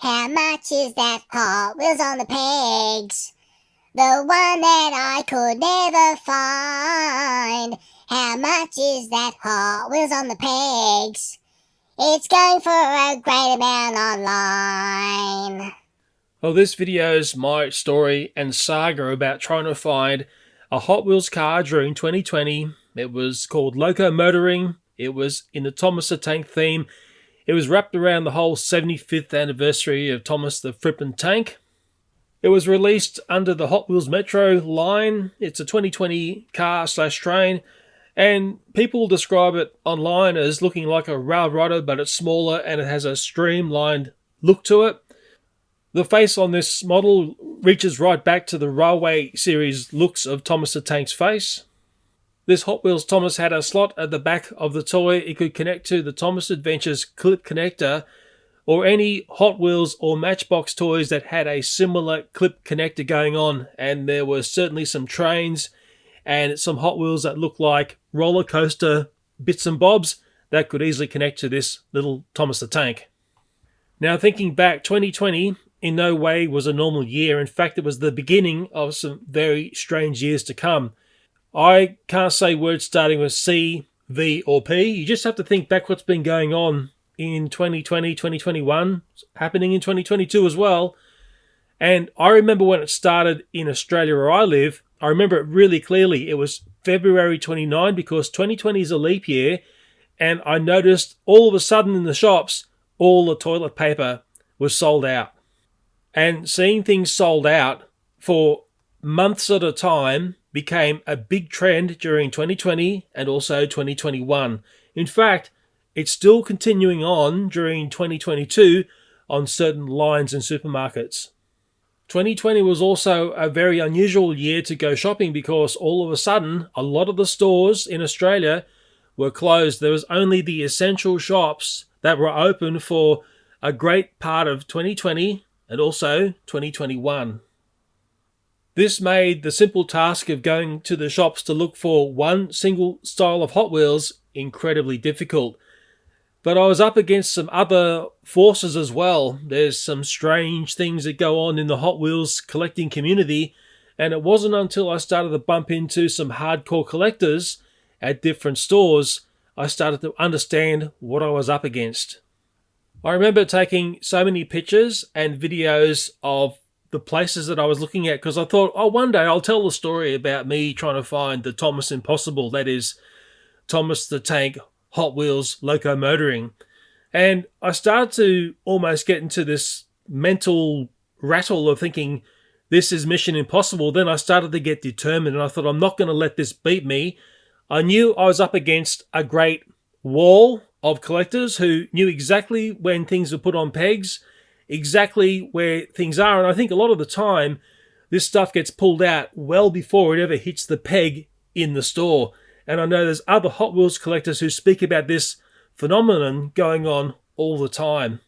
How much is that Hot Wheels on the pegs? The one that I could never find. How much is that Hot Wheels on the pegs? It's going for a great amount online. Well, this video is my story and saga about trying to find a Hot Wheels car during 2020. It was called Loco Motorin. It was in the Thomas the Tank theme. It was wrapped around the whole 75th anniversary of Thomas the Frippin' Tank. It was released under the Hot Wheels Metro line. It's a 2020 car/train, and people describe it online as looking like a Rail Rider, but it's smaller and it has a streamlined look to it. The face on this model reaches right back to the Railway series looks of Thomas the Tank's face. This Hot Wheels Thomas had a slot at the back of the toy. It could connect to the Thomas Adventures clip connector or any Hot Wheels or Matchbox toys that had a similar clip connector going on. And there were certainly some trains and some Hot Wheels that looked like roller coaster bits and bobs that could easily connect to this little Thomas the Tank. Now, thinking back, 2020 in no way was a normal year. In fact, it was the beginning of some very strange years to come. I can't say words starting with C, V, or P. You just have to think back what's been going on in 2020, 2021, happening in 2022 as well. And I remember when it started in Australia where I live, I remember it really clearly. It was February 29 because 2020 is a leap year. And I noticed all of a sudden in the shops, all the toilet paper was sold out. And seeing things sold out for months at a time became a big trend during 2020 and also 2021. In fact, it's still continuing on during 2022 on certain lines and supermarkets. 2020 was also a very unusual year to go shopping because all of a sudden, a lot of the stores in Australia were closed. There was only the essential shops that were open for a great part of 2020 and also 2021. This made the simple task of going to the shops to look for one single style of Hot Wheels incredibly difficult. But I was up against some other forces as well. There's some strange things that go on in the Hot Wheels collecting community, and it wasn't until I started to bump into some hardcore collectors at different stores I started to understand what I was up against. I remember taking so many pictures and videos of the places that I was looking at because I thought, oh, one day I'll tell the story about me trying to find the Thomas Impossible, that is Thomas the Tank Hot Wheels Loco Motorin. And I started to almost get into this mental rattle of thinking this is Mission Impossible. Then I started to get determined and I thought I'm not going to let this beat me. I knew I was up against a great wall of collectors who knew exactly when things were put on pegs, exactly where things are. And I think a lot of the time this stuff gets pulled out well before it ever hits the peg in the store. And I know there's other Hot Wheels collectors who speak about this phenomenon going on all the time.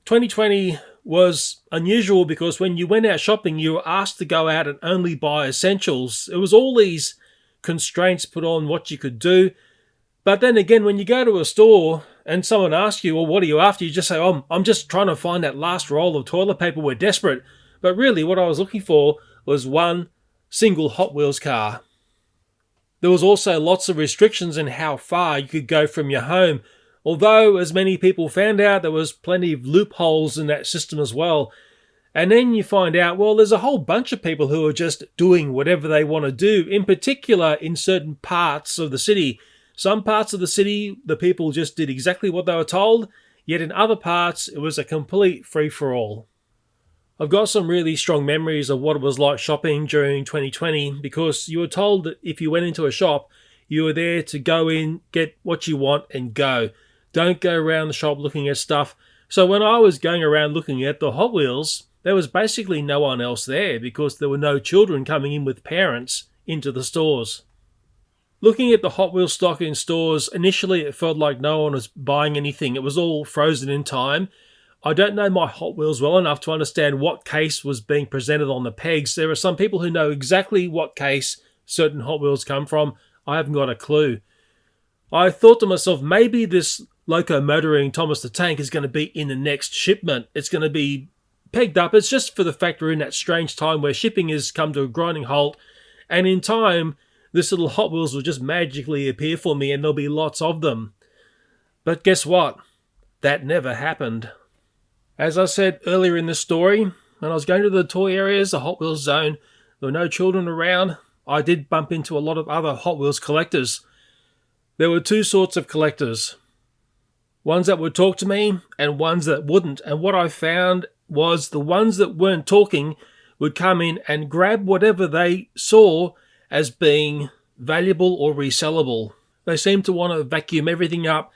2020 was unusual because when you went out shopping, you were asked to go out and only buy essentials. It was all these constraints put on what you could do. But then again, when you go to a store and someone asks you, well, what are you after? You just say, oh, I'm just trying to find that last roll of toilet paper. We're desperate. But really what I was looking for was one single Hot Wheels car. There was also lots of restrictions in how far you could go from your home. Although, as many people found out, there was plenty of loopholes in that system as well. And then you find out, well, there's a whole bunch of people who are just doing whatever they want to do, in particular in certain parts of the city. Some parts of the city, the people just did exactly what they were told, yet in other parts, it was a complete free-for-all. I've got some really strong memories of what it was like shopping during 2020 because you were told that if you went into a shop, you were there to go in, get what you want and go. Don't go around the shop looking at stuff. So when I was going around looking at the Hot Wheels, there was basically no one else there because there were no children coming in with parents into the stores. Looking at the Hot Wheels stock in stores, initially it felt like no one was buying anything. It was all frozen in time. I don't know my Hot Wheels well enough to understand what case was being presented on the pegs. There are some people who know exactly what case certain Hot Wheels come from. I haven't got a clue. I thought to myself, maybe this Loco Motoring Thomas the Tank is going to be in the next shipment. It's going to be pegged up. It's just for the fact we're in that strange time where shipping has come to a grinding halt, and in time, this little Hot Wheels will just magically appear for me and there'll be lots of them. But guess what? That never happened. As I said earlier in the story, when I was going to the toy areas, the Hot Wheels zone, there were no children around. I did bump into a lot of other Hot Wheels collectors. There were two sorts of collectors. Ones that would talk to me and ones that wouldn't. And what I found was the ones that weren't talking would come in and grab whatever they saw as being valuable or resellable. They seemed to want to vacuum everything up.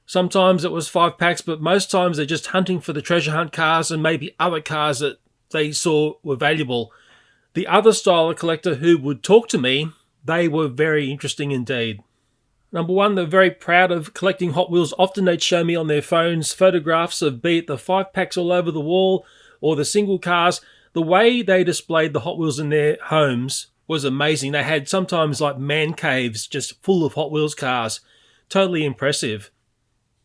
Sometimes it was 5 packs, but most times they're just hunting for the treasure hunt cars and maybe other cars that they saw were valuable. The other style of collector who would talk to me, they were very interesting indeed. Number one, they're very proud of collecting Hot Wheels. Often they'd show me on their phones photographs of be it the 5 packs all over the wall or the single cars. The way they displayed the Hot Wheels in their homes was amazing. They had sometimes like man caves just full of Hot Wheels cars. Totally impressive.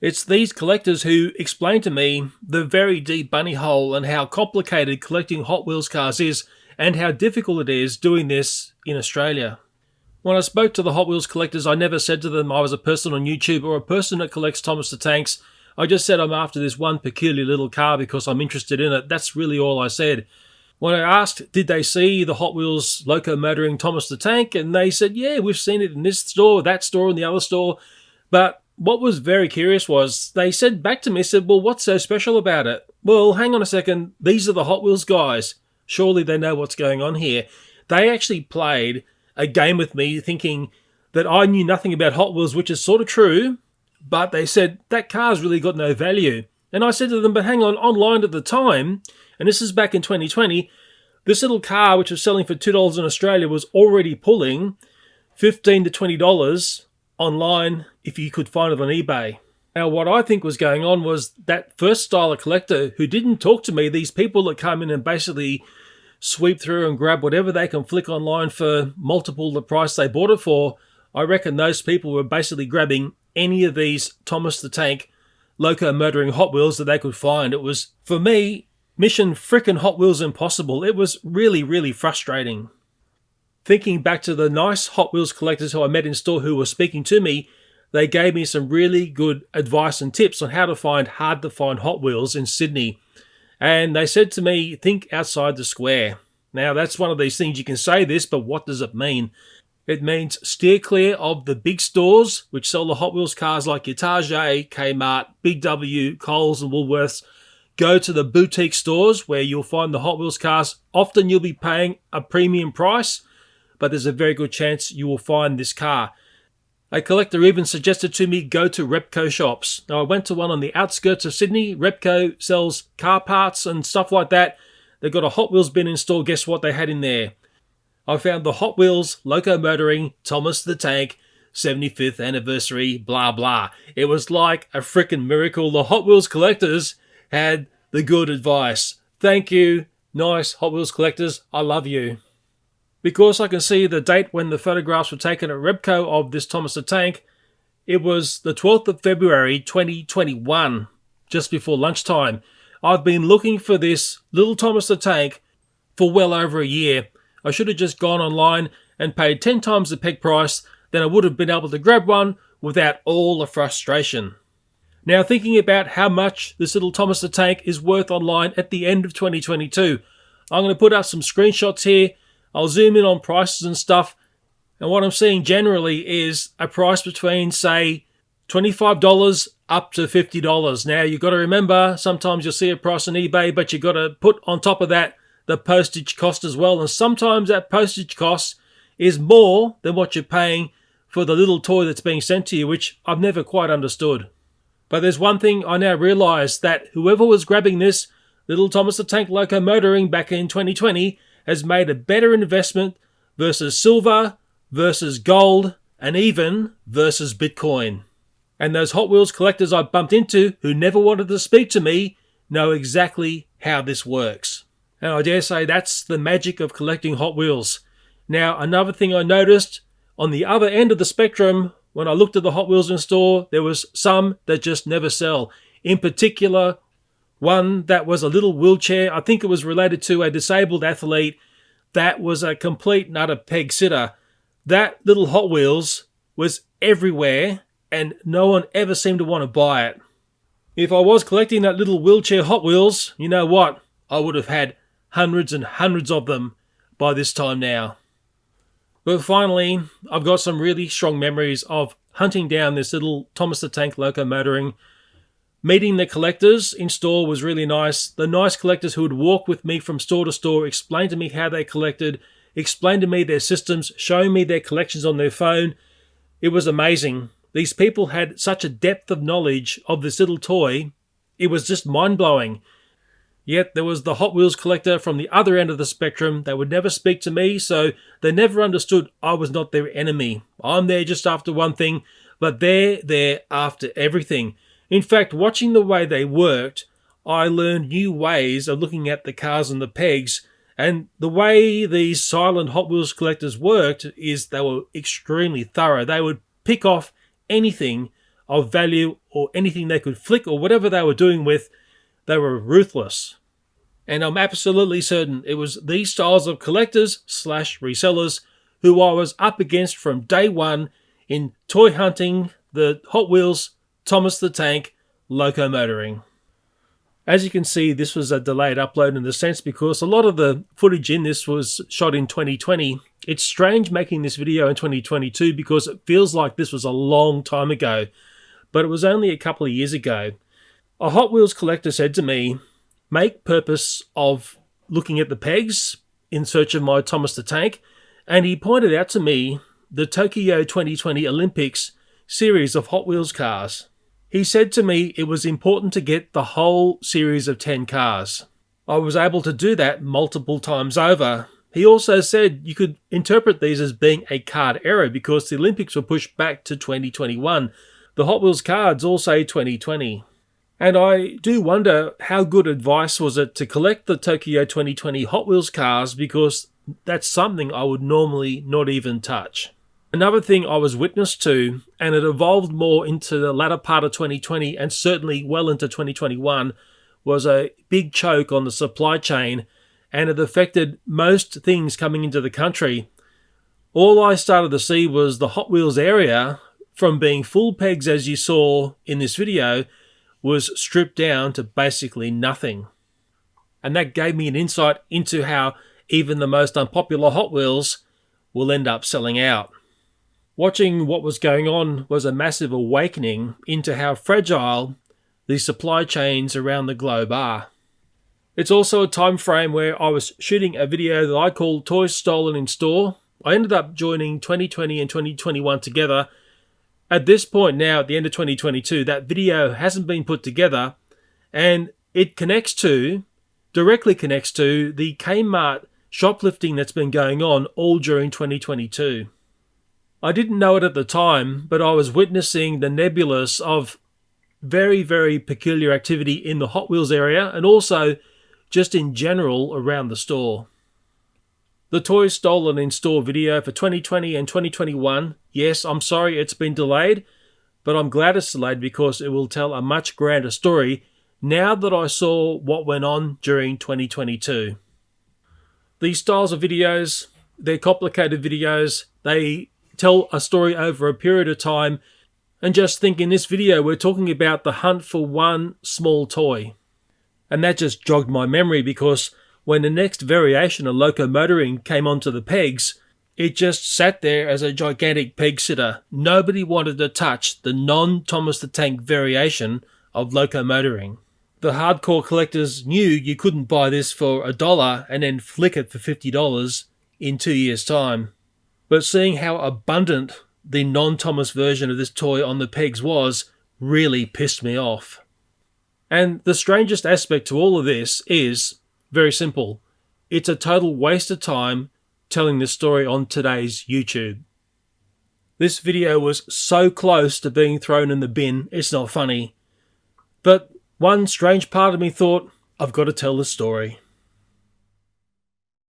It's these collectors who explain to me the very deep bunny hole and how complicated collecting Hot Wheels cars is and how difficult it is doing this in Australia. When I spoke to the Hot Wheels collectors, I never said to them I was a person on YouTube or a person that collects Thomas the Tanks. I just said I'm after this one peculiar little car because I'm interested in it. That's really all I said. When I asked, did they see the Hot Wheels Loco Motoring Thomas the Tank? And they said, yeah, we've seen it in this store, that store, and the other store. But what was very curious was they said back to me, said, well, what's so special about it? Well, hang on a second. These are the Hot Wheels guys. Surely they know what's going on here. They actually played a game with me thinking that I knew nothing about Hot Wheels, which is sort of true, but they said, that car's really got no value. And I said to them, but hang on, online at the time, and this is back in 2020, this little car, which was selling for $2 in Australia, was already pulling $15 to $20 online if you could find it on eBay. Now, what I think was going on was that first style of collector who didn't talk to me, these people that come in and basically sweep through and grab whatever they can flick online for multiple the price they bought it for, I reckon those people were basically grabbing any of these Thomas the Tank Loco Motoring Hot Wheels that they could find. It was, for me, mission frickin' Hot Wheels impossible. It was really, really frustrating. Thinking back to the nice Hot Wheels collectors who I met in store who were speaking to me, they gave me some really good advice and tips on how to find hard-to-find Hot Wheels in Sydney. And they said to me, think outside the square. Now, that's one of these things you can say this, but what does it mean? It means steer clear of the big stores, which sell the Hot Wheels cars like your Target, Kmart, Big W, Coles and Woolworths. Go to the boutique stores where you'll find the Hot Wheels cars. Often you'll be paying a premium price, but there's a very good chance you will find this car. A collector even suggested to me go to Repco shops. Now, I went to one on the outskirts of Sydney. Repco sells car parts and stuff like that. They've got a Hot Wheels bin in store. Guess what they had in there? I found the Hot Wheels Loco Motoring Thomas the Tank 75th anniversary blah blah. It was like a frickin' miracle. The Hot Wheels collectors had the good advice. Thank you, nice Hot Wheels collectors. I love you. Because I can see the date when the photographs were taken at Repco of this Thomas the Tank, it was the 12th of February 2021, just before lunchtime. I've been looking for this little Thomas the Tank for well over a year. I should have just gone online and paid 10 times the peg price, then I would have been able to grab one without all the frustration. Now, thinking about how much this little Thomas the Tank is worth online at the end of 2022, I'm going to put up some screenshots here. I'll zoom in on prices and stuff, and what I'm seeing generally is a price between, say, $25 up to $50. Now, you've got to remember, sometimes you'll see a price on eBay, but you've got to put on top of that the postage cost as well, and sometimes that postage cost is more than what you're paying for the little toy that's being sent to you, which I've never quite understood. But there's one thing I now realise, that whoever was grabbing this little Thomas the Tank Loco Motoring back in 2020 has made a better investment versus silver, versus gold, and even versus Bitcoin. And those Hot Wheels collectors I bumped into who never wanted to speak to me know exactly how this works. And I dare say that's the magic of collecting Hot Wheels. Now, another thing I noticed, on the other end of the spectrum when I looked at the Hot Wheels in store, there was some that just never sell. In particular, one that was a little wheelchair. I think it was related to a disabled athlete that was a complete and utter peg sitter. That little Hot Wheels was everywhere and no one ever seemed to want to buy it. If I was collecting that little wheelchair Hot Wheels, you know what? I would have had hundreds and hundreds of them by this time now. But finally, I've got some really strong memories of hunting down this little Thomas the Tank Loco Motoring. Meeting the collectors in store was really nice. The nice collectors who would walk with me from store to store, explain to me how they collected, explain to me their systems, showing me their collections on their phone. It was amazing. These people had such a depth of knowledge of this little toy. It was just mind-blowing. Yet there was the Hot Wheels collector from the other end of the spectrum that would never speak to me, so they never understood I was not their enemy. I'm there just after one thing, but they're there after everything. In fact, watching the way they worked, I learned new ways of looking at the cars and the pegs, and the way these silent Hot Wheels collectors worked is they were extremely thorough. They would pick off anything of value or anything they could flick or whatever they were doing with. They were ruthless. And I'm absolutely certain it was these styles of collectors/resellers who I was up against from day one in toy hunting the Hot Wheels Thomas the Tank Loco Motoring. As you can see, this was a delayed upload in the sense because a lot of the footage in this was shot in 2020. It's strange making this video in 2022 because it feels like this was a long time ago, but it was only a couple of years ago. A Hot Wheels collector said to me, make purpose of looking at the pegs in search of my Thomas the Tank, and he pointed out to me the Tokyo 2020 Olympics series of Hot Wheels cars. He said to me it was important to get the whole series of 10 cars. I was able to do that multiple times over. He also said you could interpret these as being a card error because the Olympics were pushed back to 2021. The Hot Wheels cards all say 2020. And I do wonder how good advice was it to collect the Tokyo 2020 Hot Wheels cars because that's something I would normally not even touch. Another thing I was witness to, and it evolved more into the latter part of 2020 and certainly well into 2021, was a big choke on the supply chain, and it affected most things coming into the country. All I started to see was the Hot Wheels area, from being full pegs as you saw in this video, was stripped down to basically nothing. And that gave me an insight into how even the most unpopular Hot Wheels will end up selling out. Watching what was going on was a massive awakening into how fragile the supply chains around the globe are. It's also a time frame where I was shooting a video that I called Toys Stolen in Store. I ended up joining 2020 and 2021 together. At this point now, at the end of 2022, that video hasn't been put together, and it directly connects to the Kmart shoplifting that's been going on all during 2022. I didn't know it at the time, but I was witnessing the nebulous of very, very peculiar activity in the Hot Wheels area and also just in general around the store. The Toys Stolen in Store video for 2020 and 2021, yes, I'm sorry it's been delayed, but I'm glad it's delayed because it will tell a much grander story now that I saw what went on during 2022. These styles of videos, they're complicated videos, they tell a story over a period of time, and just think in this video we're talking about the hunt for one small toy. And that just jogged my memory because when the next variation of Loco Motoring came onto the pegs, it just sat there as a gigantic peg sitter. Nobody wanted to touch the non-Thomas the Tank variation of Loco Motoring. The hardcore collectors knew you couldn't buy this for $1 and then flick it for $50 in 2 years' time. But seeing how abundant the non-Thomas version of this toy on the pegs was really pissed me off. And the strangest aspect to all of this is very simple. It's a total waste of time telling this story on today's YouTube. This video was so close to being thrown in the bin, it's not funny. But one strange part of me thought, I've got to tell this story.